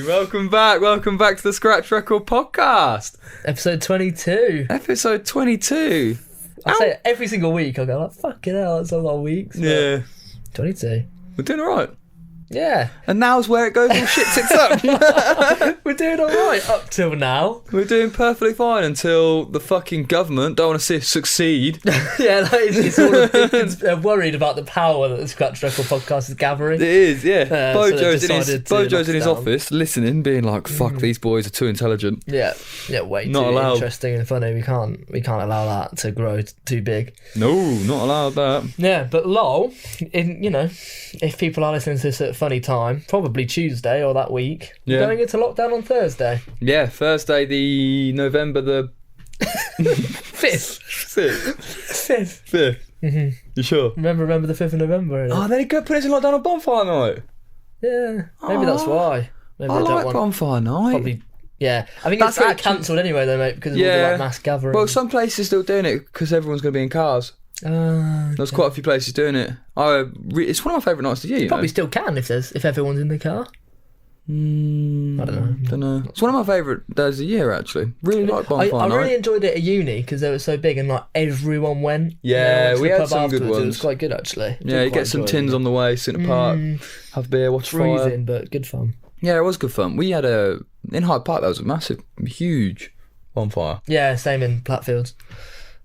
Welcome back to the Scratch Record Podcast. Episode 22. Episode 22. I say it every single week. I go like, fucking hell, that's a lot of weeks. Yeah. 22. We're doing alright. Yeah. And now's where it goes all shit sits up. We're doing alright up till now. We're doing perfectly fine until the fucking government don't want to see us succeed. Yeah, it's all the worried about the power that the Scratch Record Podcast is gathering. It is, yeah. Bojo's in his down. office listening, being like, fuck, these boys are too intelligent. Yeah, way Not too allowed. interesting and funny. We can't allow that to grow too big. No, not allowed that. Yeah, but LOL, if people are listening to this at a funny time, probably Tuesday or that week, Yeah. going into lockdown on Thursday. Yeah, Thursday, the November the 5th. 6th. 5th. 5th. Mm-hmm. You sure? Remember the 5th of November. Oh, then he could put us in lockdown on Bonfire Night. Yeah, maybe that's why. Maybe I they don't like want. Bonfire Night. Probably. Yeah, I think That's it's actually- cancelled anyway though, mate, because of all the like, mass gathering. Well, some places are still doing it because everyone's going to be in cars. There's There's quite a few places doing it. It's one of my favourite nights of the year. probably still can if everyone's in the car. I don't know. It's one of my favourite days of the year, actually. Really like Bonfire I Night. really enjoyed it at uni because they were so big and like everyone went. Yeah, went to we the had pub some good afterwards. It was ones. quite good actually. Yeah, you get some tins on the way, sit in the park, have beer, watch fire. Freezing, but good fun. Yeah, it was good fun. We had in Hyde Park, there was a massive, huge bonfire. Yeah, same in Platfields.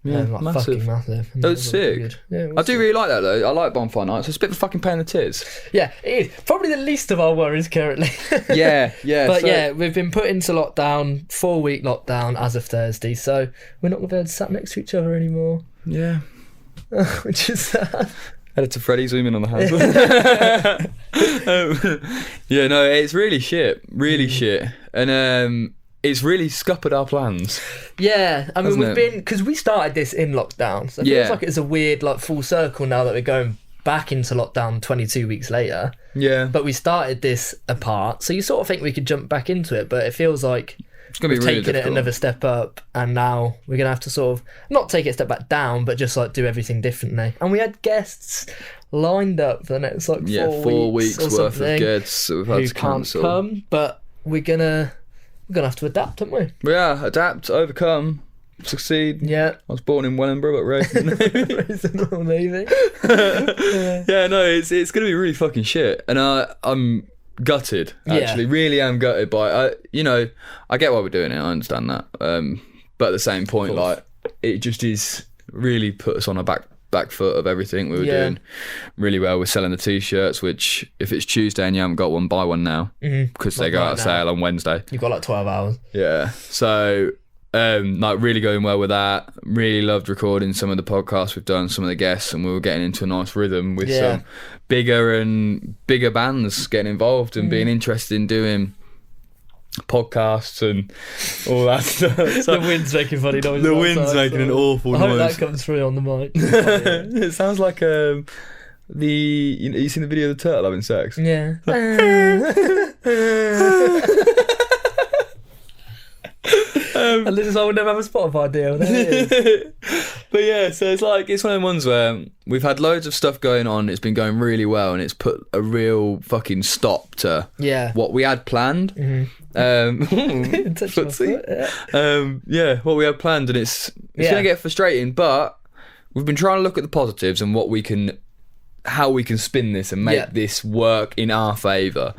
Yeah, massive. Fucking massive. That was sick. Good. Yeah, it I was do really like that though. I like Bonfire Nights. It's a bit of a fucking pain in the tits. Yeah, it is. Probably the least of our worries currently. Yeah. But yeah, we've been put into lockdown, 4-week lockdown as of Thursday, so we're not going to be able to sat next to each other anymore. Yeah. Which is sad. Headed to Freddy, zoom in on the house. Yeah, no, it's really shit. Really shit. And it's really scuppered our plans. Yeah, I mean, Hasn't we've it? been, because we started this in lockdown, so it feels like it's a weird like full circle now that we're going back into lockdown 22 weeks later. Yeah. But we started this apart, so you sort of think we could jump back into it, but it feels like It's going to be really taken it difficult. another step up, and now we're going to have to sort of not take it a step back down, but just like do everything differently. And we had guests lined up for the next like 4 weeks or worth something of guests that we've had who to can't cancel. come, but we're gonna have to adapt, aren't we? Yeah, adapt, overcome, succeed. Yeah. I was born in Wellingborough, but raised in Raising Royal Navy. Yeah, no, it's going to be really fucking shit. And I'm gutted, actually. Yeah. Really am gutted by it. I get why we're doing it. I understand that. But at the same point, like, it just is really put us on a back foot of everything we were doing really well. We're selling the t-shirts, which if it's Tuesday and you haven't got one, buy one now, because they go out of sale on Wednesday. You've got like 12 hours. Yeah, so like really going well with that. Really loved recording some of the podcasts we've done, some of the guests, and we were getting into a nice rhythm with some bigger bands getting involved and being interested in doing podcasts and all that stuff. The wind's making funny noises. The wind's making an awful I hope noise. that comes through on the mic. It sounds like you seen the video of the turtle having sex? Yeah. And this is why I would never have a Spotify deal. There it is. But yeah, so it's one of them ones where we've had loads of stuff going on. It's been going really well, and it's put a real fucking stop to what we had planned. Touch my Footsie. foot, Yeah, what we had planned, and it's going to get frustrating. But we've been trying to look at the positives and how we can spin this and make this work in our favour.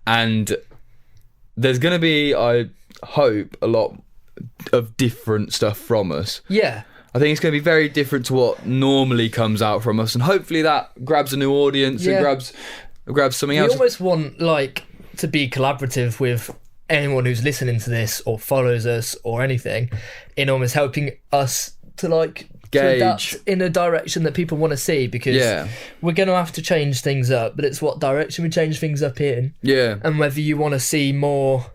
And there's going to be, I hope, a lot of different stuff from us. Yeah. I think it's going to be very different to what normally comes out from us, and hopefully that grabs a new audience and grabs something else. We almost want to be collaborative with anyone who's listening to this or follows us or anything, in almost helping us to to adapt in a direction that people want to see, because we're going to have to change things up, but it's what direction we change things up in. Yeah. And whether you want to see more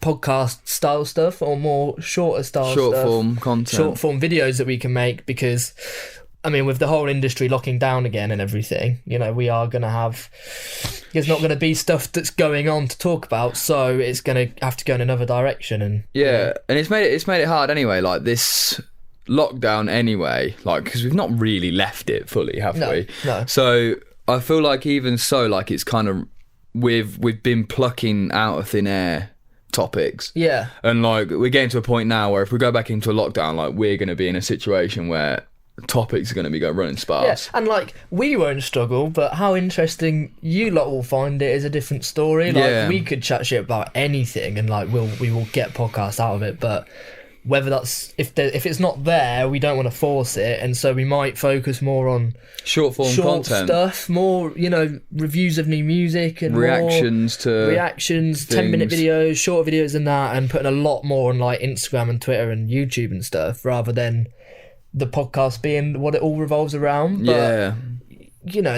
podcast style stuff or more shorter style short stuff, form content, short form videos that we can make, because I mean, with the whole industry locking down again and everything, we are going to have, there's not going to be stuff that's going on to talk about, so it's going to have to go in another direction. And and it's made it hard anyway, like this lockdown anyway, because we've not really left it fully, have we? No. So I feel like even so, it's kind of we've been plucking out of thin air topics. Yeah. And like we're getting to a point now where if we go back into a lockdown, like we're going to be in a situation where topics are going to be running sparse. Yeah, and like we won't struggle, but how interesting you lot will find it is a different story. Like we could chat shit about anything, and like we will get podcasts out of it. But whether that's if it's not there, we don't want to force it, and so we might focus more on short content stuff, more reviews of new music and reactions to 10-minute videos, short videos, and that, and putting a lot more on like Instagram and Twitter and YouTube and stuff, rather than the podcast being what it all revolves around. But,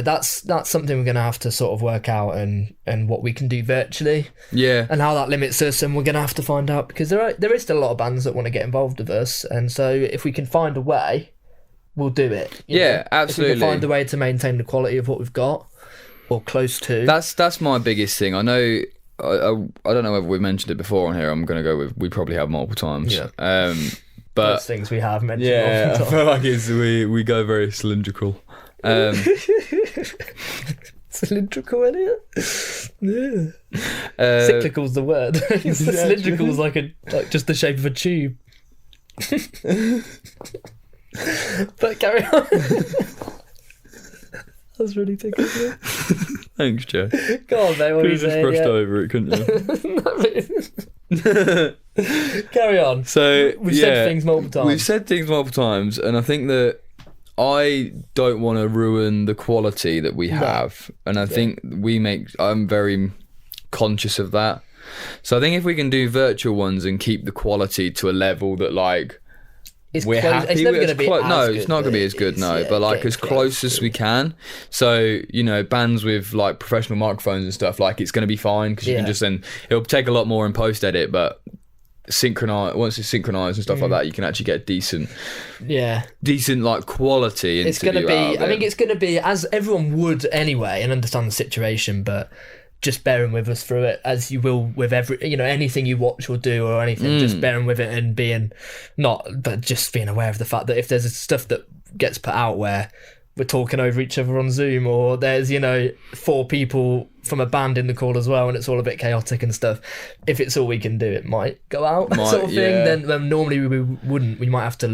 that's something we're going to have to sort of work out, and what we can do virtually. Yeah. And how that limits us, and we're going to have to find out, because there is still a lot of bands that want to get involved with us, and so if we can find a way, we'll do it. Absolutely. If we can find a way to maintain the quality of what we've got, or close to. That's my biggest thing. I know, I don't know whether we've mentioned it before on here. I'm going to go with, we probably have multiple times. Yeah. But those things we have mentioned. Yeah, I feel like we go very cylindrical. Cylindrical, Elliot? Yeah. Cyclical's the word. Cylindrical's like just the shape of a tube. But carry on. That's really ticklish. Thanks, Joe. Go on, mate. What could have just brushed over it, couldn't you? Carry on. So we've said things multiple times. We've said things multiple times, and I think that I don't want to ruin the quality that we have, and I think I'm very conscious of that. So I think if we can do virtual ones and keep the quality to a level that like we're happy it's never with, going to be no, it's not going to be as good, but like as close as we can. So bands with like professional microphones and stuff, like it's going to be fine, because you can just then it'll take a lot more in post edit, but once it's synchronized and stuff like that, you can actually get decent like quality. It's going to be, I think it's going to be as everyone would anyway, and understand the situation, but just bearing with us through it, as you will with every anything you watch or do or anything, just bearing with it and just being aware of the fact that if there's stuff that gets put out where we're talking over each other on Zoom, or there's 4 people from a band in the call as well, and it's all a bit chaotic and stuff, if it's all we can do, it might go out, sort of thing. Then normally we might have to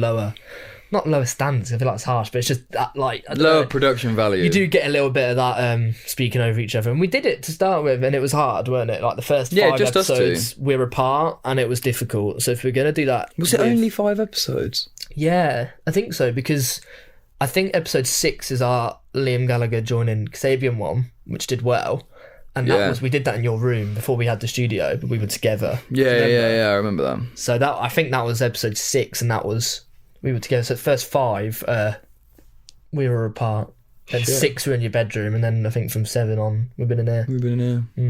not lower standards, I feel like it's harsh, but it's just that, like, lower production value. You do get a little bit of that speaking over each other, and we did it to start with, and it was hard, weren't it? Like the first 5 episodes we're apart, and it was difficult. So if we're gonna do that, was it only 5 episodes? Yeah, I think so, because I think episode 6 is our Liam Gallagher joining Kasabian one, which did well. And we did that in your room before we had the studio, but we were together. Yeah, I remember that. So I think that was episode 6, and we were together. So the first 5, we were apart. Then 6 were in your bedroom, and then I think from 7 on, we've been in here.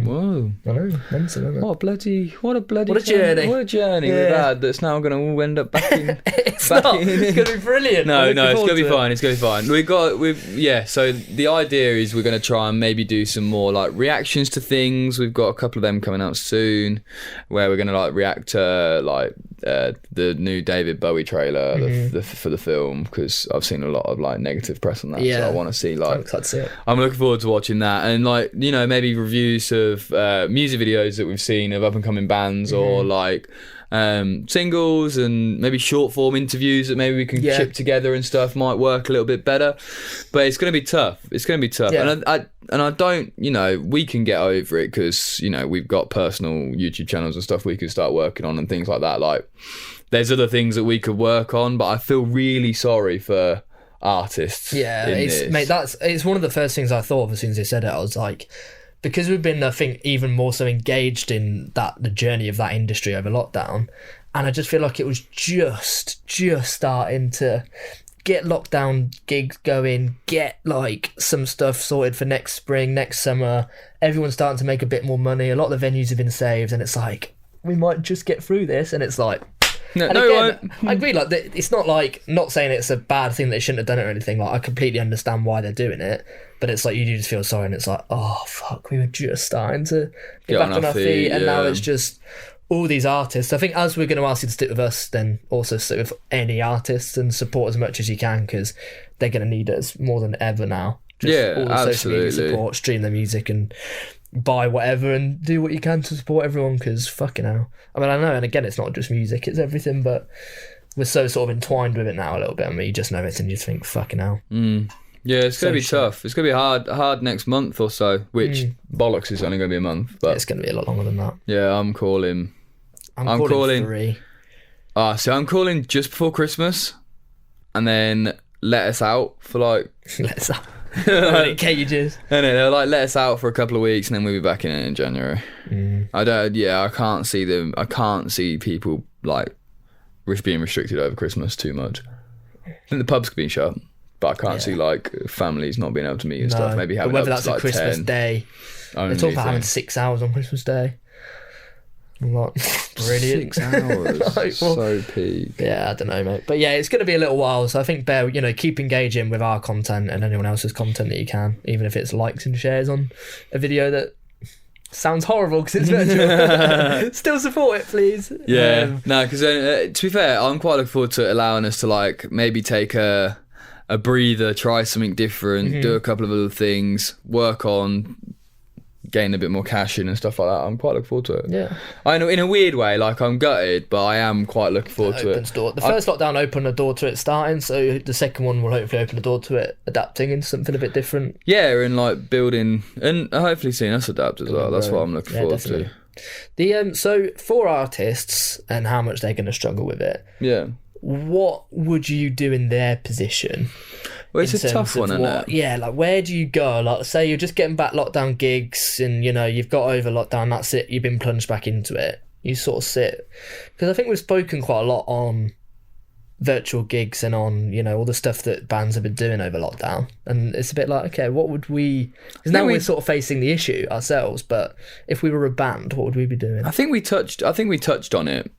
Whoa. I know, mental, isn't it? What a journey. What a journey we've had that's now going to all end up back in. It's going to be brilliant. No, it's going to be fine. It's going to be fine. So the idea is we're going to try and maybe do some more like reactions to things. We've got a couple of them coming out soon, where we're going to like react to like the new David Bowie trailer for the film, because I've seen a lot of like negative press on that. So I want to see I'm looking forward to watching that, and like maybe reviews of music videos that we've seen of up and coming bands, or like singles, and maybe short form interviews that maybe we can chip together and stuff might work a little bit better. But it's going to be tough. And I don't, we can get over it, because we've got personal YouTube channels and stuff we can start working on and things like that. Like there's other things that we could work on, but I feel really sorry for artists. It's one of the first things I thought of as soon as they said it. I was like, because we've been, I think, even more so engaged in the journey of that industry over lockdown, and I just feel like it was just starting to get lockdown gigs going, get like some stuff sorted for next spring, next summer. Everyone's starting to make a bit more money. A lot of the venues have been saved, and it's like, we might just get through this. And it's like, I agree. Like, it's not like, not saying it's a bad thing that they shouldn't have done it or anything. Like, I completely understand why they're doing it, but it's like you do just feel sorry, and it's like, oh fuck, we were just starting to get back on our feet, and now it's just all these artists. I think as we're going to ask you to stick with us, then also stick with any artists and support as much as you can, because they're going to need us more than ever now. Just all the social media support, stream their music, and buy whatever and do what you can to support everyone, because fucking hell. I mean, I know, and again, it's not just music, it's everything, but we're so sort of entwined with it now a little bit. I mean, you just know it and you just think, fucking hell. Yeah, it's going to be tough. It's going to be hard next month or so, which bollocks is only going to be a month. But it's going to be a lot longer than that. Yeah, I'm calling 3. So I'm calling just before Christmas, and then let us out for like... let us out. Like cages. And they'll like let us out for a couple of weeks, and then we'll be back in January. I can't see them. I can't see people like being restricted over Christmas too much. I think the pubs could be shut, but I can't see like families not being able to meet and stuff. Maybe having whether that's to, a like, Christmas 10 day. They're talking about having 6 hours on Christmas Day. Like, brilliant. 6 hours. Like, so peak. Yeah, I don't know, mate. But yeah, it's going to be a little while. So I think, keep engaging with our content and anyone else's content that you can, even if it's likes and shares on a video that sounds horrible because it's virtual. Still support it, please. Yeah. No, because to be fair, I'm quite looking forward to allowing us to like maybe take a breather, try something different, do a couple of other things, work on getting a bit more cash in and stuff like that. I'm quite looking forward to it. Yeah. I know in a weird way, like I'm gutted, but I am quite looking forward to it. The first lockdown opened the door to it starting, so the second one will hopefully open the door to it adapting into something a bit different. Yeah, and like building, and hopefully seeing us adapt as well. That's what I'm looking forward to. So for artists and how much they're going to struggle with it. Yeah. What would you do in their position? Well, it's a tough one, isn't it? Yeah, like where do you go? Like, say you're just getting back lockdown gigs and, you've got over lockdown, that's it, you've been plunged back into it. You sort of sit. Because I think we've spoken quite a lot on virtual gigs and on, all the stuff that bands have been doing over lockdown. And it's a bit like, okay, what would we... Because now we're sort of facing the issue ourselves, but if we were a band, what would we be doing? I think we touched on it.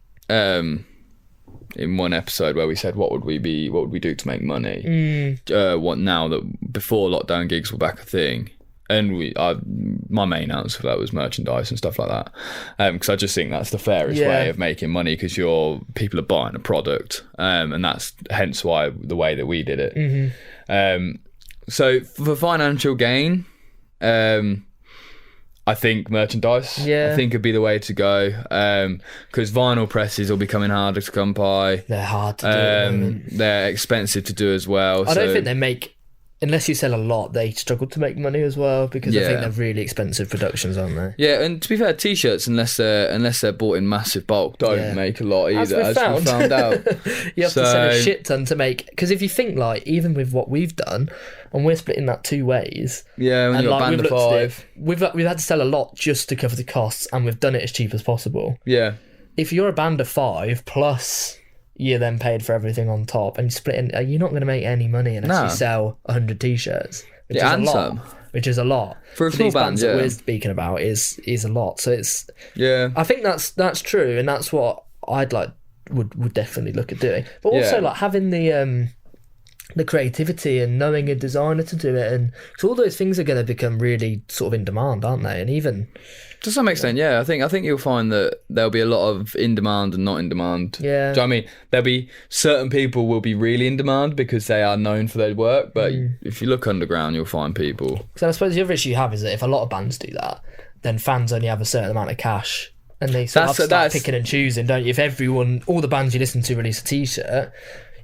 In one episode where we said what would we do to make money, what now that before lockdown gigs were back a thing, and my main answer for that was merchandise and stuff like that, because I just think that's the fairest way of making money, because people are buying a product, and that's hence why the way that we did it. So for financial gain, I think merchandise, I think would be the way to go, because vinyl presses will be coming harder to come by. They're hard to do at the moment. They're expensive to do as well. I don't think they make, unless you sell a lot, they struggle to make money as well, because I think they're really expensive productions, aren't they? Yeah, and to be fair, t-shirts, unless they're bought in massive bulk, don't make a lot either, as we found out. You have to sell a shit ton to make, because if you think, like, even with what we've done, and we're splitting that 2 ways. Yeah, when you've got a band of 5. We've had to sell a lot just to cover the costs, and we've done it as cheap as possible. Yeah. If you're a band of 5, plus you're then paid for everything on top, and you're splitting, you're not going to make any money unless you sell 100 t-shirts, which is a lot. Which is a lot. For a small these bands band, that we're speaking about is a lot. So it's... Yeah. I think that's true, and that's what I'd would definitely look at doing. But also like having the creativity and knowing a designer to do it, and so all those things are going to become really sort of in demand, aren't they? And even to some extent, I think you'll find that there'll be a lot of in demand and not in demand. Yeah. Do you know what I mean? There'll be certain people will be really in demand because they are known for their work, but if you look underground, you'll find people. So I suppose the other issue you have is that if a lot of bands do that, then fans only have a certain amount of cash. And they start picking and choosing, don't you? If all the bands you listen to release a t-shirt,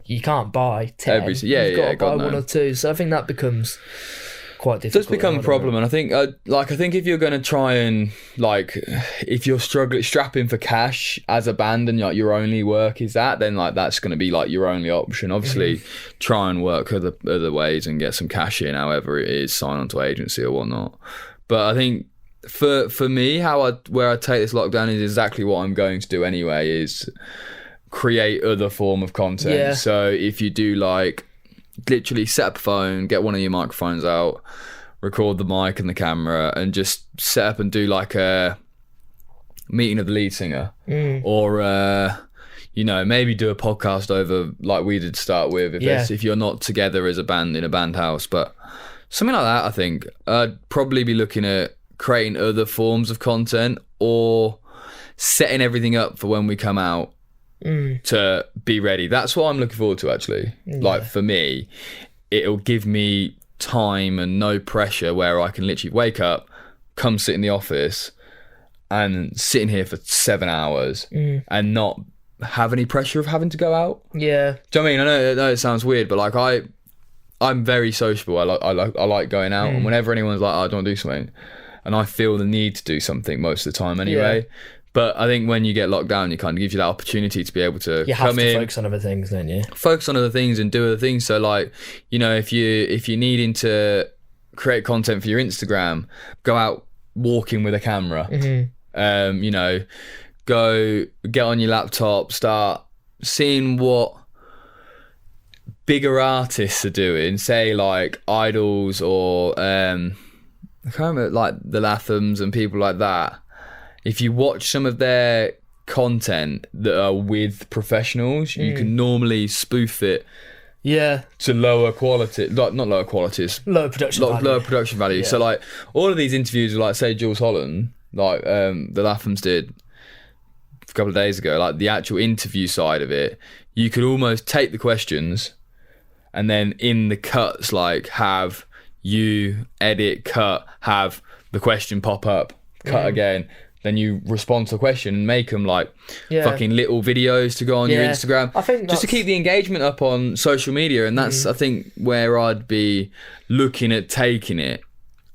you can't buy 10. You've got to buy 1 or 2. So I think that becomes quite difficult. It does become a problem, and I think if you're going to try and if you're strapping for cash as a band and your only work is that, then that's going to be your only option. Obviously, try and work other ways and get some cash in, however it is, sign onto agency or whatnot. But I think for me, where I take this lockdown is exactly what I'm going to do anyway, is create other form of content. Yeah. So if you do literally set up a phone, get one of your microphones out, record the mic and the camera, and just set up and do a meeting of the lead singer, or maybe do a podcast over like we did to start with, if you're not together as a band in a band house. But something like that, I think I'd probably be looking at creating other forms of content, or setting everything up for when we come out to be ready. That's what I'm looking forward to, actually. For me, it'll give me time and no pressure, where I can literally wake up, come sit in the office and sitting here for 7 hours and not have any pressure of having to go out. Yeah. Do you know what I mean? I know it sounds weird, but like I'm very sociable. I like going out, and whenever anyone's like, "Oh, I don't do something," and I feel the need to do something most of the time anyway. Yeah. But I think when you get locked down, it kind of gives you that opportunity to be able to come in, focus on other things, don't you? Focus on other things and do other things. So like, you know, if you're needing to create content for your Instagram, go out walking with a camera. You know, go get on your laptop, start seeing what bigger artists are doing, say like Idols or I can't remember, like the Lathums and people like that. If you watch some of their content that are with professionals, you can normally spoof it to lower quality, not lower qualities, lower production value. Yeah. So like all of these interviews with, like, say Jules Holland, like the Lathums did a couple of days ago, like the actual interview side of it, you could almost take the questions and then in the cuts, like have you edit, cut, have the question pop up, cut again. Then you respond to a question and make them like fucking little videos to go on your Instagram. I think just to keep the engagement up on social media. And that's, I think, where I'd be looking at taking it.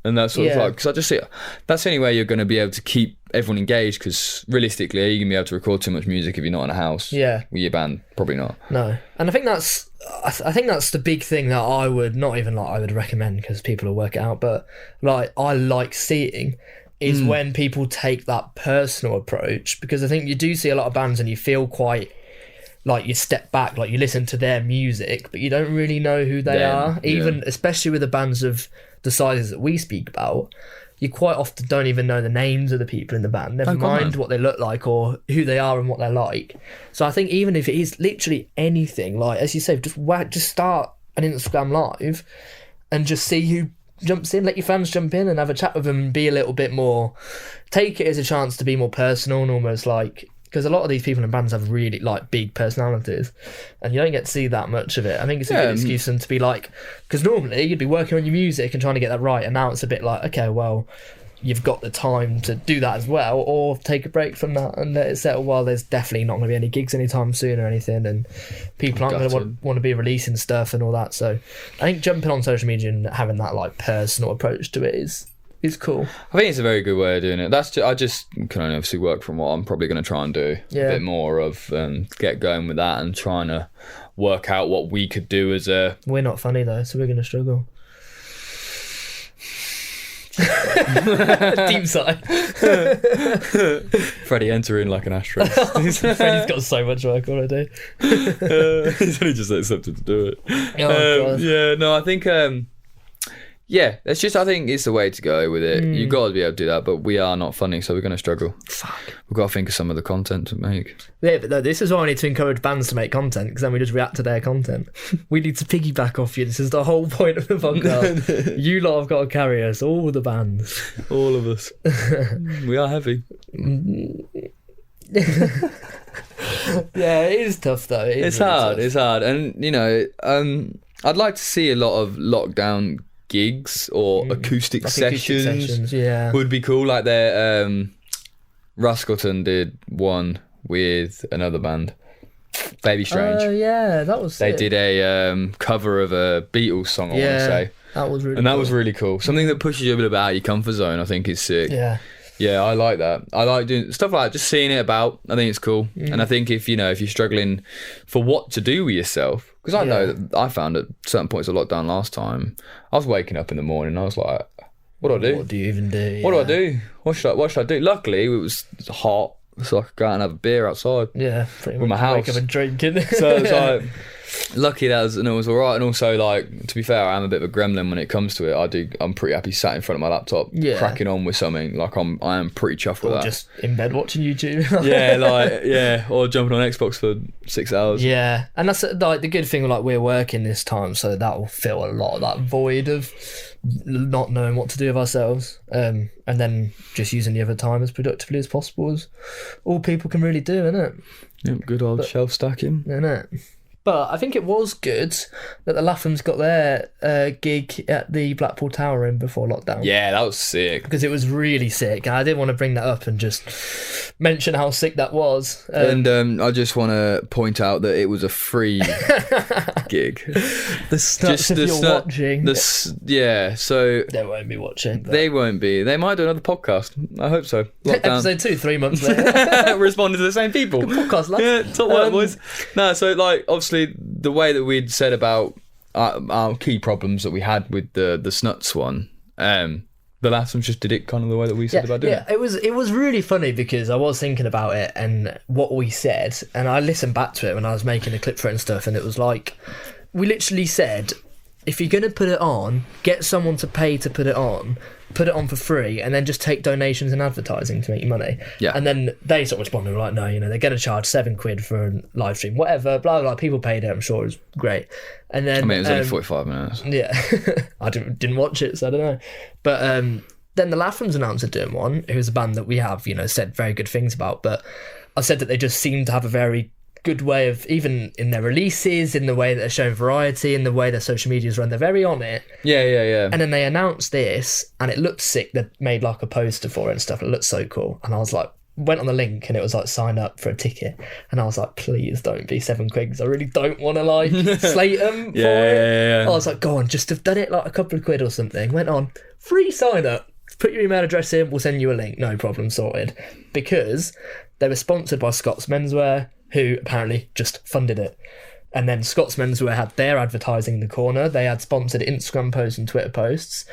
And that's sort of like, because I just see that's the only way you're going to be able to keep everyone engaged, because realistically, are you going to be able to record too much music if you're not in a house with your band? Probably not. No. And I think that's the big thing that I would recommend, because people will work it out, but like I like seeing is when people take that personal approach, because I think you do see a lot of bands and you feel quite like you step back, like you listen to their music, but you don't really know who they are. Even especially with the bands of the sizes that we speak about, you quite often don't even know the names of the people in the band, never mind what they look like or who they are and what they're like. So I think even if it is literally anything, like as you say, just start an Instagram live and just see who jumps in, let your fans jump in and have a chat with them and be a little bit more, take it as a chance to be more personal and almost like, because a lot of these people in bands have really like big personalities and you don't get to see that much of it. I think it's a good excuse for them to be like, because normally you'd be working on your music and trying to get that right, and now it's a bit like, okay, well, you've got the time to do that as well, or take a break from that and let it settle. Well, there's definitely not going to be any gigs anytime soon or anything, and people aren't going to want to be releasing stuff and all that. So I think jumping on social media and having that like personal approach to it is cool. I think it's a very good way of doing it. I just can only obviously work from what I'm probably going to try and do a bit more of, get going with that and trying to work out what we could do as a... We're not funny though, so we're going to struggle. Deep sigh. Freddie entering like an asterisk. Freddie's got so much work already. He's only just accepted to do it. God. Yeah, no, I think that's just, I think it's the way to go with it. You've got to be able to do that, but we are not funny, so we're going to struggle. Fuck. We've got to think of some of the content to make. Yeah, but no, this is why I need to encourage bands to make content, because then we just react to their content. We need to piggyback off you. This is the whole point of the podcast. You lot have got to carry us, all the bands. All of us. We are heavy. Yeah, it is tough though. It's really hard. Tough. It's hard. And, you know, I'd like to see a lot of lockdown gigs or acoustic like sessions yeah, would be cool. Like their Rascotton did one with another band, Baby Strange. Yeah, that was sick. They did a cover of a Beatles song, I want to say. That was really and that cool. was really cool. Something that pushes you a bit out of your comfort zone, I think, is sick. Yeah, I like that. I like doing stuff like that, just seeing it about. I think it's cool. And I think if you're struggling for what to do with yourself, because I know that I found at certain points of lockdown last time, I was waking up in the morning and I was like, what do I do? What do you even do? What do I do? What should I do? Luckily, it was hot, so I could go out and have a beer outside. Yeah, pretty with much. my house. Wake up and drinking. So it's like, lucky it was all right. And also, like, to be fair, I am a bit of a gremlin when it comes to it. I'm pretty happy sat in front of my laptop, cracking on with something. Like I am pretty chuffed with that. Or just in bed watching YouTube. Or jumping on Xbox for 6 hours. Yeah, and that's like the good thing. Like we're working this time, so that will fill a lot of that void of not knowing what to do with ourselves, and then just using the other time as productively as possible is all people can really do, isn't it? Yep, good old shelf stacking. Isn't it? But I think it was good that the Lathums got their gig at the Blackpool Tower in before lockdown. Yeah, that was sick. Because it was really sick. And I didn't want to bring that up and just mention how sick that was. And I just want to point out that it was a free gig. The snuts, if you're watching. Yeah, so... They won't be watching. But... They won't be. They might do another podcast. I hope so. Lockdown. Episode 2, 3 months later. Responding to the same people. Good podcast, lads. Yeah, top work, boys. No, so, like, obviously, the way that we'd said about our key problems that we had with the snuts one, the Lathums just did it kind of the way that we said about doing it. Yeah, it was really funny because I was thinking about it and what we said, and I listened back to it when I was making a clip for it and stuff, and it was like, we literally said, if you're going to put it on, get someone to pay to put it on for free, and then just take donations and advertising to make you money. Yeah. And then they sort of responded, like, no, you know, they're going to charge £7 for a live stream, whatever, blah, blah, blah. People paid it, I'm sure it was great. And then... I mean, it was only 45 minutes. Yeah. I didn't watch it, so I don't know. But then the Lathums announced they're doing one, who's a band that we have, you know, said very good things about, but I said that they just seem to have a very good way of, even in their releases, in the way that they're showing variety, in the way their social medias run, they're very on it. Yeah. And then they announced this, and it looked sick. They made like a poster for it and stuff. It looked so cool. And I was like, went on the link, and it was like, sign up for a ticket. And I was like, please don't be £7 because I really don't want to like slate them for it. I was like, go on, just have done it like a couple of quid or something. Went on, free sign up. Put your email address in, we'll send you a link. No problem, sorted. Because they were sponsored by Scott's Menswear, who apparently just funded it. And then Scott's Menswear had their advertising in the corner. They had sponsored Instagram posts and Twitter posts.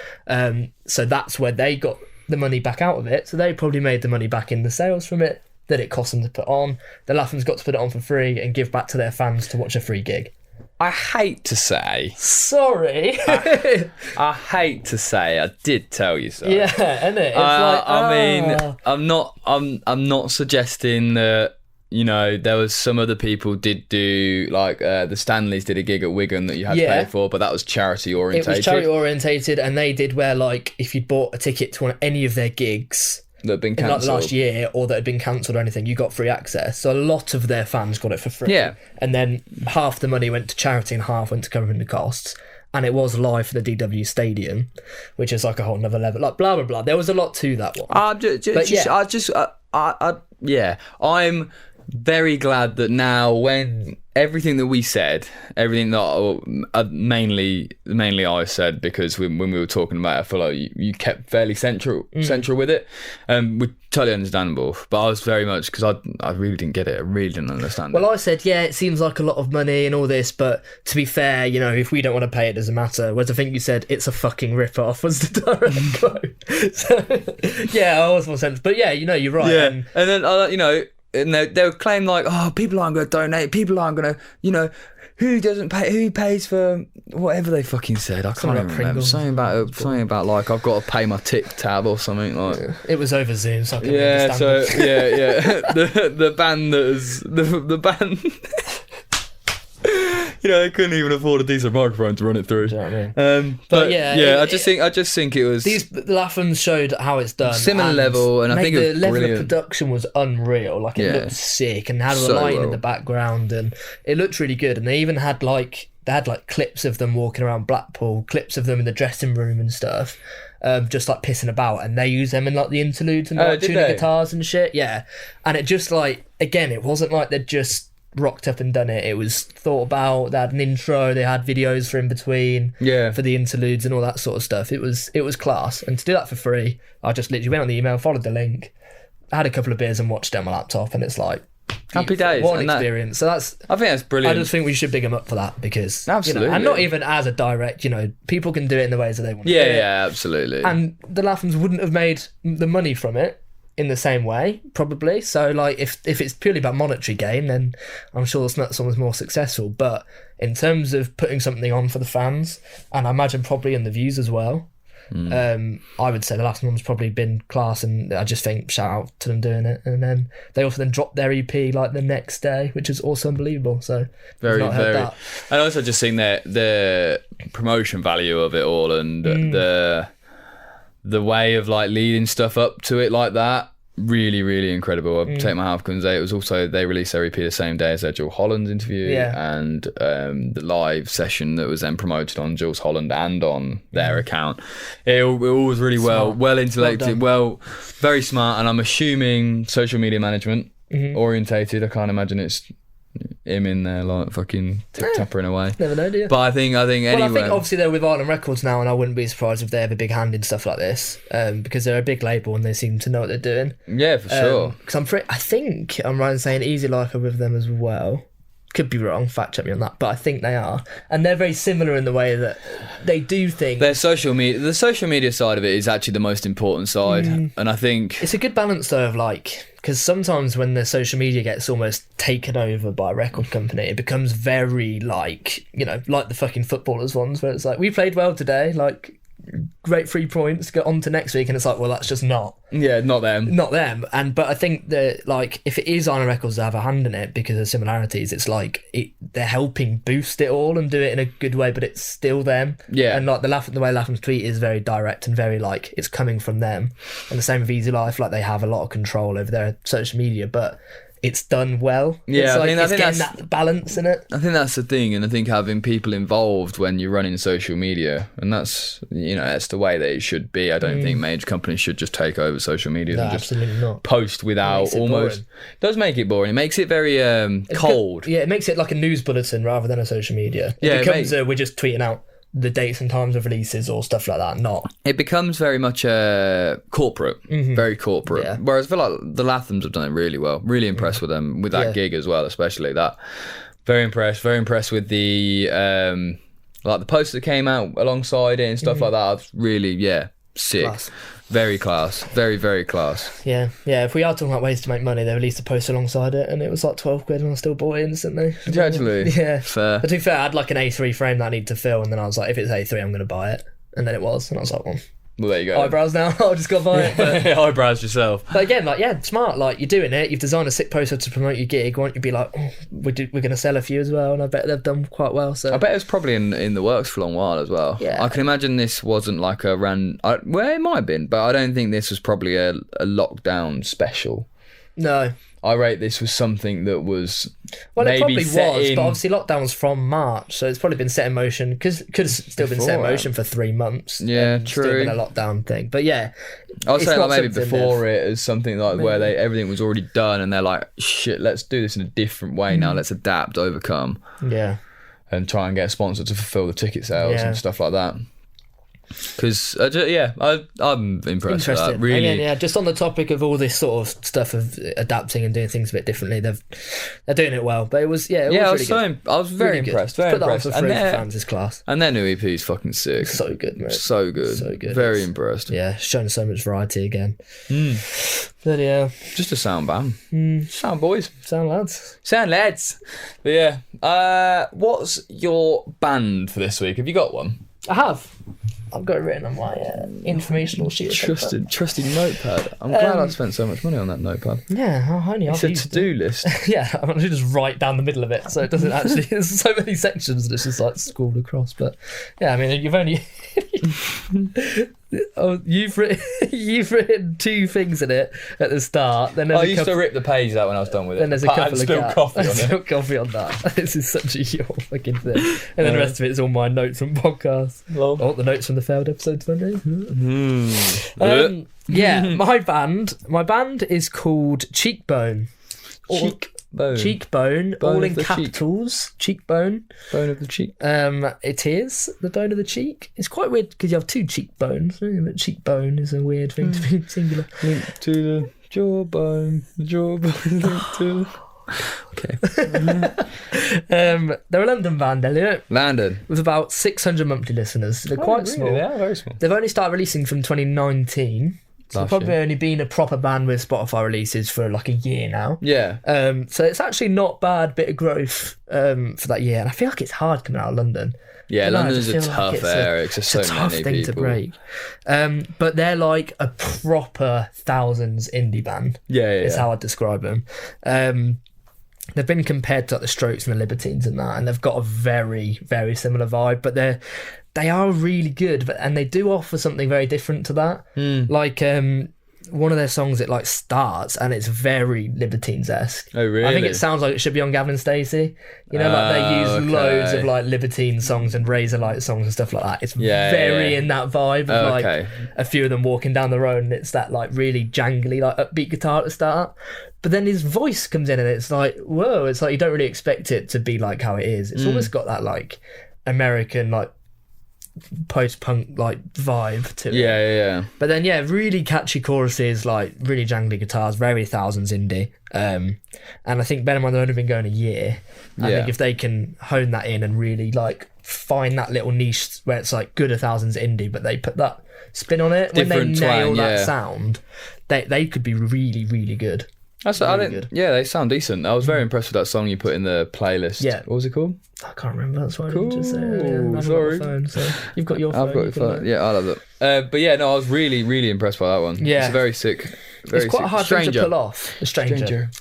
So that's where they got the money back out of it. So they probably made the money back in the sales from it that it cost them to put on. The Lathums got to put it on for free and give back to their fans to watch a free gig. I hate to say... Sorry. I hate to say I did tell you so. Yeah, innit? It's I mean, I'm not suggesting that, you know, there was some other people did do, like, the Stanleys did a gig at Wigan that you had to pay for, but that was charity orientated. It was charity orientated, and they did where, like, if you'd bought a ticket to any of their gigs that had been cancelled, like last year, or that had been cancelled or anything, you got free access. So a lot of their fans got it for free. Yeah. And then half the money went to charity and half went to covering the costs. And it was live for the DW Stadium, which is like a whole nother level. Like, blah, blah, blah. There was a lot to that one. I'm very glad that now, when everything that we said, everything that mainly I said, because when we were talking about it, I feel like you kept fairly central with it, which totally understandable. But I was very much, because I really didn't get it. I really didn't understand it. I said, yeah, it seems like a lot of money and all this, but to be fair, you know, if we don't want to pay, it doesn't matter. Whereas I think you said it's a fucking rip-off was the direct quote. So, yeah, I was more sense. But yeah, you know, you're right. Yeah, and then you know. And they would claim like, oh, people aren't going to donate. People aren't going to, you know, who pays for whatever they fucking said. I can't even remember. Something about like, I've got to pay my tip tab or something like. It was over Zoom, so I couldn't understand. The band that was the band. You know, they couldn't even afford a decent microphone to run it through. Do you know what I mean? But yeah, I just think it was. These Lathums showed how it's done. Similar level, and I think the level brilliant. of production was unreal. Like, it looked sick and had all the lighting in the background, and it looked really good. And they even had like clips of them walking around Blackpool, clips of them in the dressing room and stuff. Just like pissing about, and they use them in like the interludes and like tuning guitars and shit. Yeah, and it just like, again, it wasn't like they'd just rocked up and done it. It was thought about. They had an intro, they had videos for in between, for the interludes and all that sort of stuff. It was class. And to do that for free, I just literally went on the email, followed the link, had a couple of beers and watched it on my laptop, and it's like, happy days. What an experience. So I think that's brilliant. I just think we should big them up for that, because absolutely, you know, and not even as a direct, you know, people can do it in the ways that they want to do it. Yeah, absolutely. And the Lathums wouldn't have made the money from it in the same way, probably. So like, if it's purely about monetary gain, then I'm sure the Snuts one was more successful. But in terms of putting something on for the fans, and I imagine probably in the views as well, I would say the last one's probably been class, and I just think shout out to them doing it. And then they also then dropped their EP like the next day, which is also unbelievable. So very. And also just seeing the promotion value of it all, and the way of like leading stuff up to it like that. really, really incredible. I'll take my hat off because it was also, they released their EP the same day as their Jules Holland's interview, and the live session that was then promoted on Jules Holland and on their account. It all was really well intellectual, very smart, and I'm assuming social media management orientated. I can't imagine it's him in there like fucking tip-tappering away. Never know, do you? But I think anyway. Well, I think obviously they're with Island Records now, and I wouldn't be surprised if they have a big hand in stuff like this, because they're a big label and they seem to know what they're doing. Yeah, for sure. Because I think I'm right in saying Easy Life are with them as well. Could be wrong, fact check me on that, but I think they are, and they're very similar in the way that they do things. Their social media, the social media side of it is actually the most important side, and I think it's a good balance though of like, because sometimes when the social media gets almost taken over by a record company, it becomes very like, you know, like the fucking footballers ones where it's like, we played well today, like great 3 points, get on to next week, and it's like, well, that's just not them. But I think that like, if it is Island Records to have a hand in it because of similarities, it's like they're helping boost it all and do it in a good way, but it's still them. And like the way Lathums tweet is very direct and very like, it's coming from them. And the same with Easy Life, like they have a lot of control over their social media, but it's done well. Yeah, I think it's getting that balance in it. I think that's the thing, and I think having people involved when you're running social media, and that's, you know, that's the way that it should be. I don't think major companies should just take over social media and just post without almost. It does make it boring. It makes it very cold. It makes it like a news bulletin rather than a social media. It becomes we're just tweeting out the dates and times of releases or stuff like that. It becomes very much corporate, very corporate. Whereas I feel like the Lathums have done it really well. Really impressed with them with that gig as well, especially that. Very impressed with the like the poster that came out alongside it and stuff like that. It's really sick. Class. Very class. Very, very class. Yeah. If we are talking about ways to make money, they released a poster alongside it and it was like 12 quid and I still bought it instantly. Did you actually? Yeah. Fair. But to be fair, I had like an A3 frame that I need to fill, and then I was like, if it's A3, I'm going to buy it. And then it was. And I was like, well, there you go. Eyebrows now. I'll just go buy it. But, eyebrows yourself. But again, like, smart. Like, you're doing it. You've designed a sick poster to promote your gig. Why don't you be like, we're going to sell a few as well? And I bet they've done quite well. So I bet it was probably in the works for a long while as well. Yeah. I can imagine this wasn't like a well, it might have been, but I don't think this was probably a lockdown special. No. I rate this was something that was well, maybe it probably was, in... but obviously lockdown was from March, so it's probably been set in motion, because could have still been set in motion for 3 months. Yeah, true. Still been a lockdown thing, but yeah, I was saying like maybe before it as something like where everything was already done, and they're like, shit, let's do this in a different way now. Let's adapt, overcome, and try and get a sponsor to fulfill the ticket sales and stuff like that. Because I'm impressed with that, really. Again, just on the topic of all this sort of stuff of adapting and doing things a bit differently, they're doing it well. But it was I was very impressed. Very impressed. Put that on for free for fans is class. And their new EP is fucking sick. So good, mate. So good. Very impressed. Yeah, showing so much variety again. But yeah, just a sound band. Sound boys. Sound lads. But yeah, what's your band for this week? Have you got one? I have. I've got it written on my informational sheet. Trusty notepad. I'm glad I spent so much money on that notepad. Yeah, it's a to-do list. Yeah, I'm going to just write down the middle of it, so it doesn't actually. There's so many sections that it's just like scrawled across. But yeah, I mean, you've only. You've written 2 things in it at the start. Then I used to rip the pages out when I was done with it. Then there's a couple of coffee on that. This is such a your fucking thing. And then the rest of it is all my notes from podcasts. Oh, the notes from the failed episode 20. My band is called Cheekbone. Cheekbone, all in capitals. Cheekbone. Bone of the cheek. It is the bone of the cheek. It's quite weird because you have 2 cheekbones. But cheekbone is a weird thing to be singular. Link to the jawbone. The jawbone linked to. Okay. They're a London band, Elliot. London. With about 600 monthly listeners. They're quite small. They are very small. They've only started releasing from 2019. So they've probably only been a proper band with Spotify releases for like a year now. Yeah. So it's actually not bad bit of growth for that year. And I feel like it's hard coming out of London. Yeah, London's a tough area. It's just so tough many thing people. To break. But they're like a proper thousands indie band. Yeah. Is how I'd describe them. They've been compared to like the Strokes and the Libertines and that, and they've got a very, very similar vibe. But they are really good, and they do offer something very different to that. Like one of their songs, it like starts and it's very Libertines-esque. Oh, really? I think it sounds like it should be on Gavin and Stacey. You know, like they use loads of like Libertine songs and Razorlight songs and stuff like that. It's very in that vibe of like a few of them walking down the road, and it's that like really jangly, like upbeat guitar at the start. But then his voice comes in and it's like, whoa, it's like you don't really expect it to be like how it is. It's almost got that like American, like post-punk like vibe to it. Yeah. But then really catchy choruses, like really jangly guitars, very Thousands indie. And I think bear in mind they've only been going a year. I think if they can hone that in and really like find that little niche where it's like good a Thousands indie, but they put that spin on it, when they nail that sound, they could be really, really good. Good. Yeah, they sound decent. I was very impressed with that song you put in the playlist. Yeah. What was it called? I can't remember. That's why I didn't just say it. Sorry. Phone, so you've got your phone. I've got your phone. Yeah, I love it. But yeah, no, I was really, really impressed by that one. Yeah. It's a very sick. It's quite a hard thing to pull off. A stranger.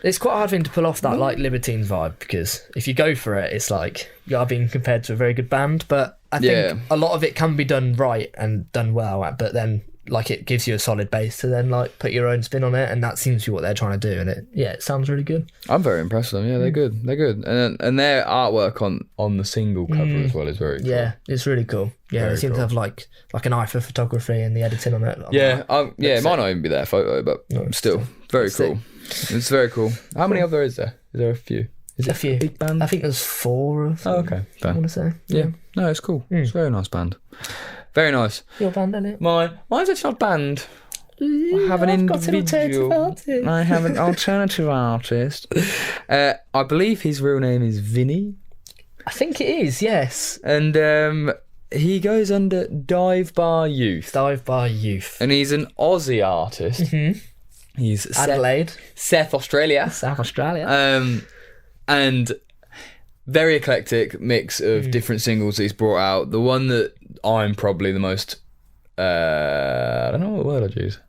It's quite a hard thing to pull off that like Libertines vibe, because if you go for it, it's like you are being compared to a very good band. But I think a lot of it can be done right and done well. But then like it gives you a solid base to then like put your own spin on it, and that seems to be what they're trying to do. And it sounds really good. I'm very impressed with them. Yeah, they're good. They're good. And their artwork on the single cover as well is very cool. Yeah, it's really cool. Yeah, they seem to have like an eye for photography and the editing on it. It might not even be their photo, but still very cool. It's very cool. How many of there is there? Is there a few? Is it a few? Big band? I think there's 4 of them. Oh, okay. I want to say. Yeah. No, it's cool. It's a very nice band. Very nice. Your band, isn't it? Mine's actually not band. I have an individual. I have an alternative artist. I believe his real name is Vinny. I think it is, yes. And he goes under Dive Bar Youth. Dive Bar Youth. And he's an Aussie artist. Mm-hmm. He's Adelaide. South Australia. South Australia. And very eclectic mix of different singles that he's brought out. The one that I'm probably the most... I don't know what word I'd use.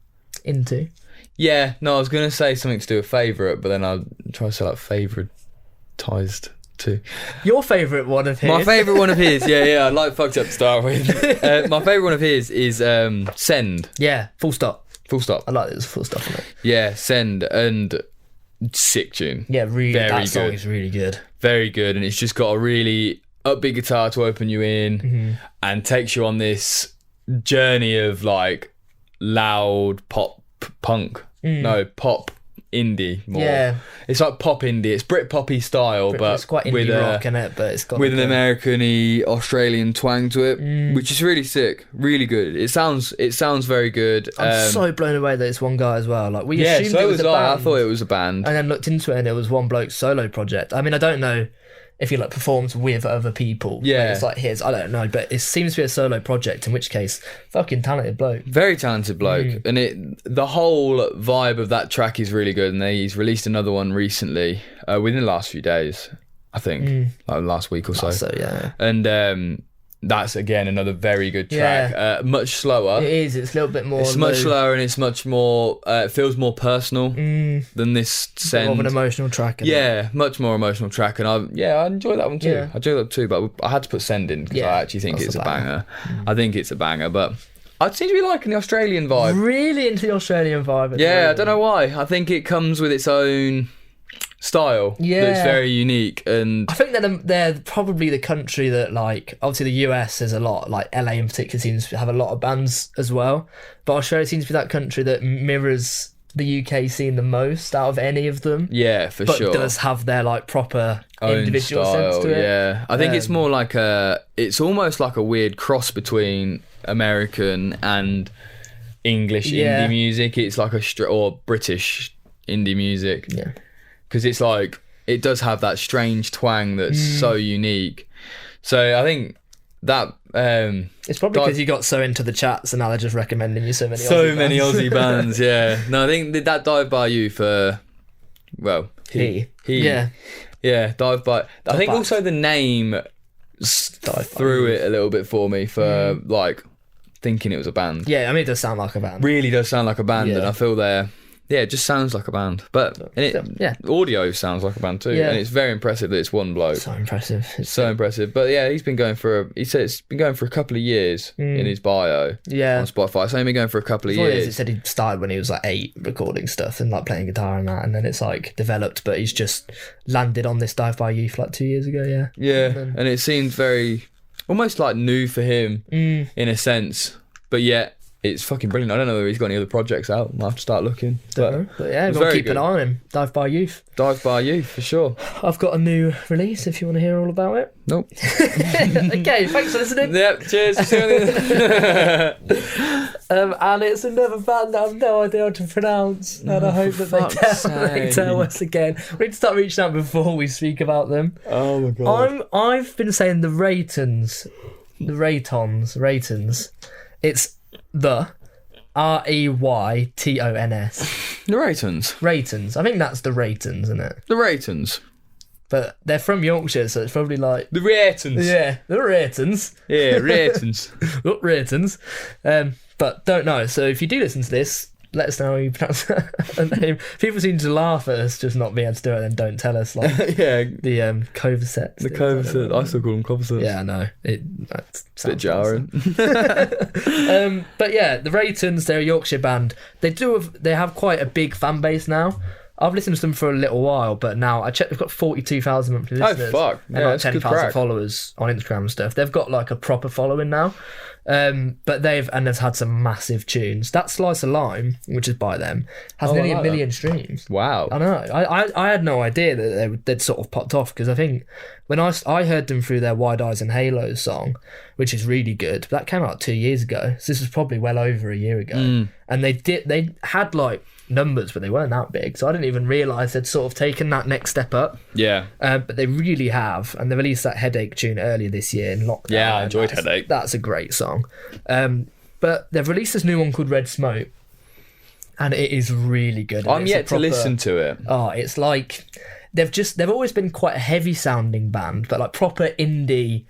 Into? Yeah, no, I was going to say something to do with favourite, but then I'll try to say like favouritised too. Your favourite one of his? My favourite one of his, yeah, I like fucked up to start with. My favourite one of his is Send. Yeah, full stop. Full stop. I like there's full stop on it. Yeah, Send, and sick tune. Yeah, really, very that good. song is really good. Very good, and it's just got a really upbeat guitar to open you in and takes you on this journey of like loud pop punk. No, pop indie more. Yeah. It's like pop indie. It's Britpoppy style, but it's quite indie rock in it, but it's got with an American-y Australian twang to it, which is really sick, really good. It sounds very good. I'm so blown away that it's one guy as well. Like we assumed it was a band. I thought it was a band, and then looked into it and it was one bloke's solo project. I mean, I don't know if he like performs with other people. Yeah, it's like his. I don't know, but it seems to be a solo project. In which case, fucking talented bloke. Very talented bloke, and the whole vibe of that track is really good. And he's released another one recently, within the last few days, I think, like last week or so. Yeah, and that's again another very good track. Yeah. Much slower. It is. It's a little bit more. It's much slower and it's much more. It feels more personal than this Send. More of an emotional track. Much more emotional track, and I enjoy that one too. Yeah. I enjoy that too, but I had to put Send in because I actually think it's a banger. I think it's a banger, but I seem to be liking the Australian vibe. Really into the Australian vibe. I don't know why. I think it comes with its own style that's very unique, and I think they're probably the country that, like, obviously the US is a lot, like LA in particular seems to have a lot of bands as well, but Australia seems to be that country that mirrors the UK scene the most out of any of them. Yeah, for sure. But does have their like proper own individual style, sense to it. Yeah, I think it's more like it's almost like a weird cross between American and English indie music. It's like or British indie music. Yeah. Because it's like, it does have that strange twang that's so unique. So I think that... it's probably because you got so into the chats and now they're just recommending you so many Aussie bands, yeah. No, I think that Dive By You for... Well, he. Yeah. Yeah, Dive By... I think also the name threw it a little bit for me for, like, thinking it was a band. Yeah, I mean, it does sound like a band. Really does sound like a band, and I feel yeah, it just sounds like a band. But audio sounds like a band too, and it's very impressive that it's one bloke. So impressive. It's so impressive. But yeah, he said it's been going for a couple of years in his bio on Spotify. It's only been going for a couple of years. He said he started when he was like 8 recording stuff and like playing guitar and that, and then it's like developed, but he's just landed on this Dive By Youth like 2 years ago, and it seems very almost like new for him in a sense, but yet it's fucking brilliant. I don't know whether he's got any other projects out. I'll have to start looking. But yeah, we'll keep an eye on him. Dive By Youth. Dive By Youth, for sure. I've got a new release if you want to hear all about it. Nope. Okay, thanks for listening. Yep, cheers. And it's another band that I've no idea how to pronounce, and I hope that they tell us again. We need to start reaching out before we speak about them. Oh my god. I've been saying the REYTONS. It's the REYTONS. The REYTONS. REYTONS. I think that's the REYTONS, isn't it? The REYTONS. But they're from Yorkshire, so it's probably like the REYTONS. Yeah, the REYTONS. Yeah, REYTONS. Not REYTONS. But don't know. So if you do listen to this, let us know how you pronounce the name. People seem to laugh at us just not being able to do it, and don't tell us, like the Coversets. The Coversets. I still call them Coversets. Yeah, I know. It's a bit jarring. But yeah, the REYTONS, they're a Yorkshire band. They have quite a big fan base now. I've listened to them for a little while, but now I checked, they've got 42,000 monthly listeners. Oh fuck! And like 10,000 followers on Instagram and stuff. They've got like a proper following now. But they've had some massive tunes. That Slice of Lime, which is by them, has nearly a million streams. Wow. I know. I had no idea that they'd sort of popped off, because I think when I heard them through their Wide Eyes and Halos song, which is really good, that came out 2 years ago. So this was probably well over a year ago. And they had like numbers, but they weren't that big, so I didn't even realise they'd sort of taken that next step up. But they really have, and they released that Headache tune earlier this year in lockdown. I enjoyed Headache. That's a great song. But they've released this new one called Red Smoke, and it is really good. I'm yet to listen to it. It's like they've always been quite a heavy sounding band, but like proper indie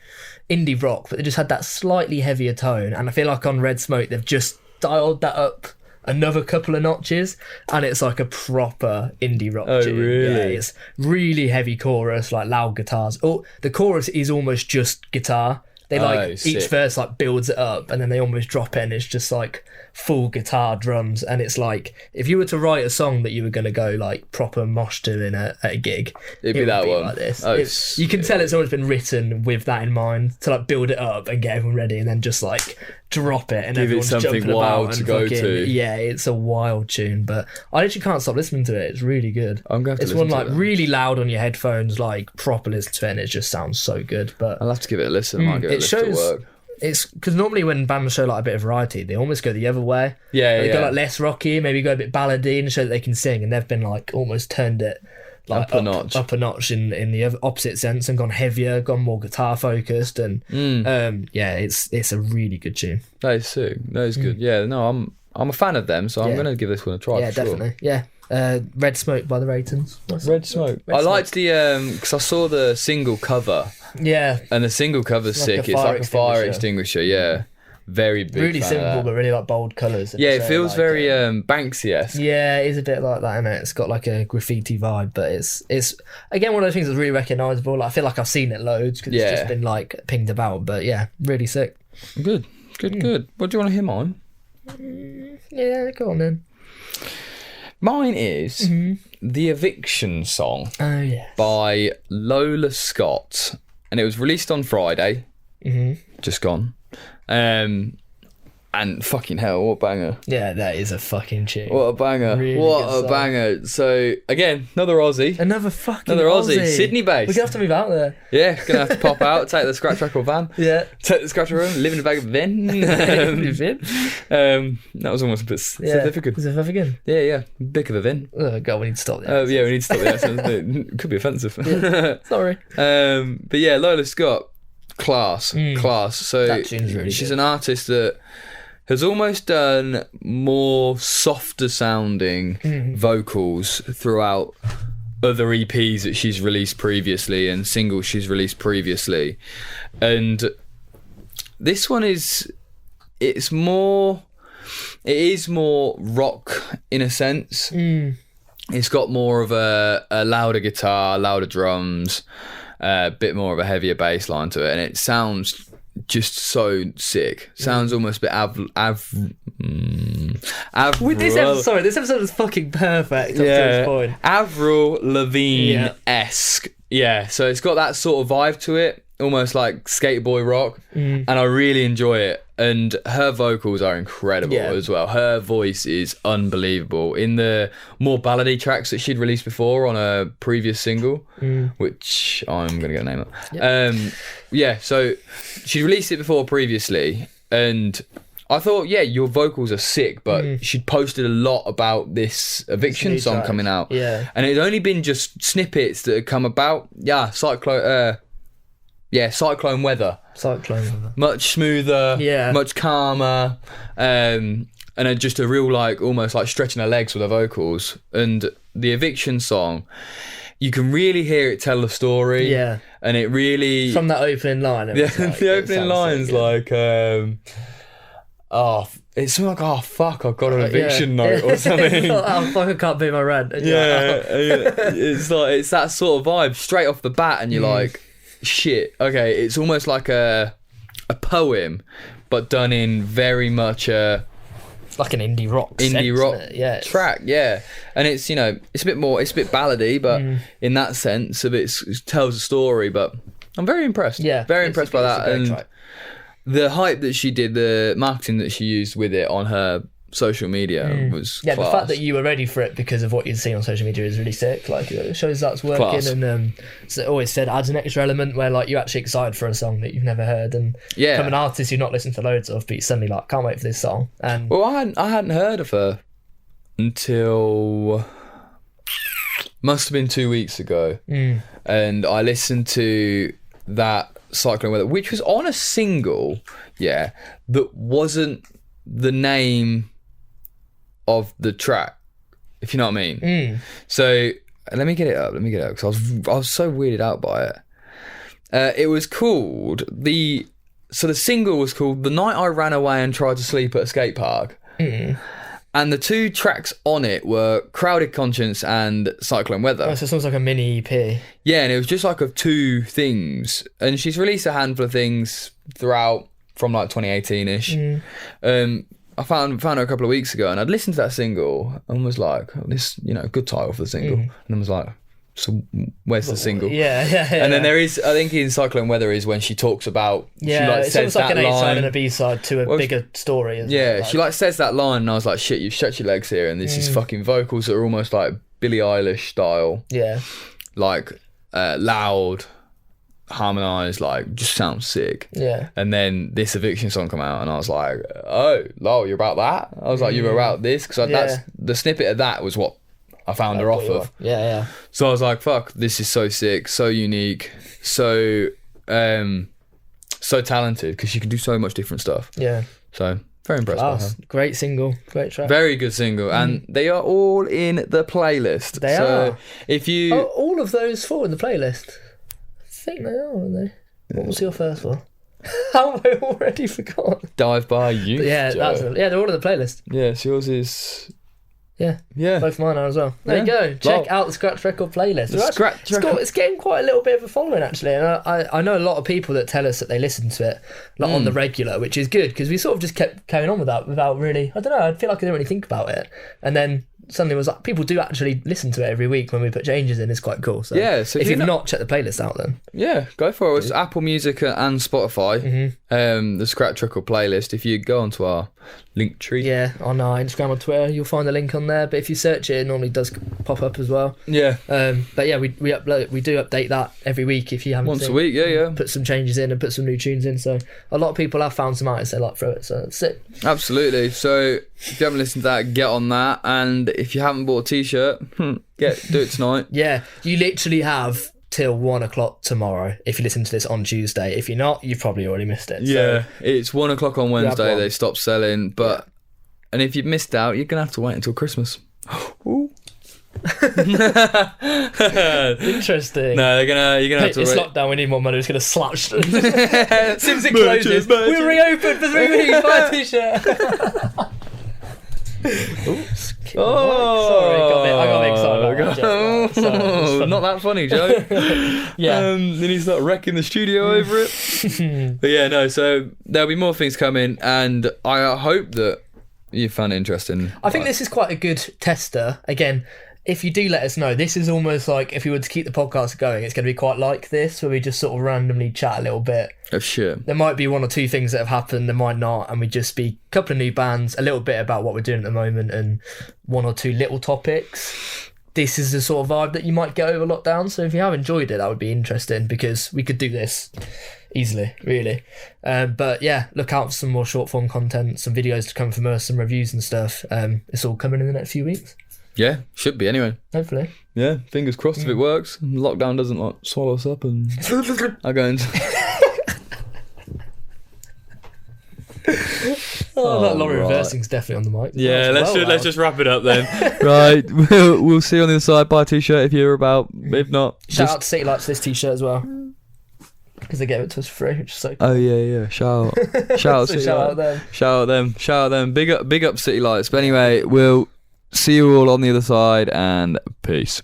rock, but they just had that slightly heavier tone, and I feel like on Red Smoke they've just dialed that up another couple of notches, and it's like a proper indie rock tune. Really? Yeah, it's really heavy chorus, like loud guitars. The chorus is almost just guitar. They each verse like builds it up, and then they almost drop it, and it's just like full guitar drums. And it's like if you were to write a song that you were going to go like proper mosh to at a gig, it'd be that one like this. You can tell it's always been written with that in mind, to like build it up and get everyone ready, and then just like drop it and give it something wild to go to. Yeah, it's a wild tune, but I literally can't stop listening to it. It's really good. I'm going to listen to it. It's one like really loud on your headphones, like proper listen to it, and it just sounds so good. But I'll have to give it a listen. I might give it a listen to work. It's because normally when bands show like a bit of variety, they almost go the other way. They go like less rocky, maybe go a bit ballady and show that they can sing, and they've been like almost turned it like up a notch in the opposite sense, and gone heavier, gone more guitar focused, and it's a really good tune. That is sick. That is good. Yeah, no, I'm a fan of them, so I'm gonna give this one a try. Yeah, definitely. Yeah. Red Smoke by the REYTONS. Red Smoke. I liked the because I saw the single cover. Yeah. And the single cover's sick. It's like a fire extinguisher. Yeah. Very big. Really simple, but really like bold colours. Yeah, it feels like, very Banksy-esque. Yeah, it is a bit like that, isn't it? It's got like a graffiti vibe, but it's again one of those things that's really recognisable. Like, I feel like I've seen it loads because it's just been like pinged about. But yeah, really sick. Good. What do you want to hear mine? Yeah, go on then. Mine is The Eviction Song by LOLA SCOTT, and it was released on Friday, just gone. And fucking hell, what a banger. Yeah, that is a fucking tune. What a banger. Really what a banger. So, again, another Aussie. Another Aussie. Sydney based. We're going to have to move out there. Yeah, going to have to pop out, take the scratch record van. Yeah. Take the scratch record, live in a bag of Vin. That was almost a bit significant. Significant. Yeah. Big of a Vin. Oh, God, we need to stop that. Yeah, we need to stop the accent. It could be offensive. Yeah. Sorry. But yeah, Lola Scott, class. So that tune's really she's good. An artist that has almost done more softer sounding vocals throughout other EPs that she's released previously and singles she's released previously. And this one it's more it is more rock in a sense. It's got more of a louder guitar, louder drums, a bit more of a heavier bass line to it, and it sounds just so sick. Sounds almost a bit this episode is fucking perfect up to this point. Avril Lavigne-esque. Yeah, so it's got that sort of vibe to it, almost like Skateboy rock, and I really enjoy it. And her vocals are incredible as well. Her voice is unbelievable. In the more ballady tracks that she'd released before on a previous single, which I'm going to get a name up. So she'd released it before previously, and I thought, your vocals are sick, but she'd posted a lot about this Eviction song coming out. Yeah. And it had only been just snippets that had come about. Cyclone Weather. Much smoother, much calmer, and just a real, like, almost like stretching her legs with her vocals. And the Eviction song, you can really hear it tell the story. Yeah. And it really... From that opening line. The opening line's like... it's like, fuck, I've got an eviction note or something. Fuck, I can't pay my rent. It's like, it's that sort of vibe straight off the bat, and you're like, shit, okay, it's almost like a poem, but done in very much a... It's like an indie rock track, and it's, it's a bit ballady, but in that sense of it tells a story. But I'm very impressed. Very impressed by that. And track. The hype that she did, the marketing that she used with it on her social media was class. The fact that you were ready for it because of what you'd seen on social media is really sick. Like, it shows that's working. Class. And so it always said adds an extra element where, like, you're actually excited for a song that you've never heard, and from an artist you've not listened to loads of, but you're suddenly like, can't wait for this song. And I hadn't heard of her until must have been 2 weeks ago, and I listened to that Cyclone Weather, which was on a single, that wasn't the name of the track, if you know what I mean. So let me get it up because I was so weirded out by it. It was called the single was called The Night I Ran Away and Tried to Sleep at a Skate Park, and the two tracks on it were Crowded Conscience and Cyclone Weather. So it sounds like a mini EP. Yeah, and it was just like of two things, and she's released a handful of things throughout from like 2018ish. I found her a couple of weeks ago, and I'd listened to that single and was like, this, good title for the single. And I was like, so where's the single? And then there is, I think in Cyclone Weather is when she talks about, it's almost like an A-side and a B-side to a bigger story. She says that line, and I was like, shit, you've stretched your legs here, and this is fucking vocals that are almost like Billie Eilish style. Like loud, harmonised, like, just sounds sick. And then this Eviction song come out, and I was like, oh, lol, you're about that? I was like, you were about this? Because that's the snippet of that was what I found her off of. So I was like, fuck, this is so sick, so unique, so talented, because she can do so much different stuff. So very impressed by her. Great single, great track. Very good single, and they are all in the playlist. They are. If you... all of those four in the playlist? I think they are, aren't they? What was your first one? Have I already forgotten? Dive By You. They're all in the playlist. So yours is... Yeah, both mine are as well. There you go. Check out the Scratch Record playlist. It's getting quite a little bit of a following, actually, and I know a lot of people that tell us that they listen to it on the regular, which is good, because we sort of just kept carrying on with that without really, I don't know, I feel like I didn't really think about it, and then suddenly was like, people do actually listen to it every week when we put changes in. It's quite cool. So if you've not checked the playlist out, then go for it. It's Apple Music and Spotify. The Scratch Record playlist. If you go onto our link tree, on our Instagram or Twitter, you'll find the link on there. But if you search it, it normally does pop up as well. But we do update that every week. If you haven't once a week, put some changes in and put some new tunes in. So a lot of people have found some artists they like through it. So that's it. Absolutely. So if you haven't listened to that, get on that. And if you haven't bought a t-shirt, do it tonight. You literally have till 1:00 tomorrow if you listen to this on Tuesday. If you're not, you've probably already missed it. It's 1:00 on Wednesday. They stop selling, and if you've missed out, you're gonna have to wait until Christmas. Ooh. Interesting. No, you're gonna have to. It's lockdown. We need more money. It's gonna slap. As soon as it closes, we'll reopen for 3 weeks. Buy a t-shirt. Oops. Sorry, I got a bit excited about that joke. Right, not that funny, Joe. Yeah. Then he started wrecking the studio over it. But yeah, no, so there'll be more things coming, and I hope that you found it interesting. I think this is quite a good tester. Again, if you do let us know, this is almost like if we were to keep the podcast going, it's going to be quite like this, where we just sort of randomly chat a little bit. Oh, shit. There might be one or two things that have happened, there might not, and we just speak a couple of new bands, a little bit about what we're doing at the moment, and one or two little topics. This is the sort of vibe that you might get over lockdown, so if you have enjoyed it, that would be interesting, because we could do this easily, really. But yeah, look out for some more short form content, some videos to come from us, some reviews and stuff. It's all coming in the next few weeks. Yeah, should be anyway. Hopefully. Yeah, fingers crossed if it works. Lockdown doesn't like swallow us up and I go into... that lorry reversing's definitely on the mic. Yeah, let's just wrap it up then. Right, we'll see you on the other side. Buy a t-shirt if you're about. If not, shout out to City Lights for this t-shirt as well, because they gave it to us for free, which is so cool. Oh yeah, shout out so shout out them. Big up City Lights. But anyway, we'll see you all on the other side, and peace.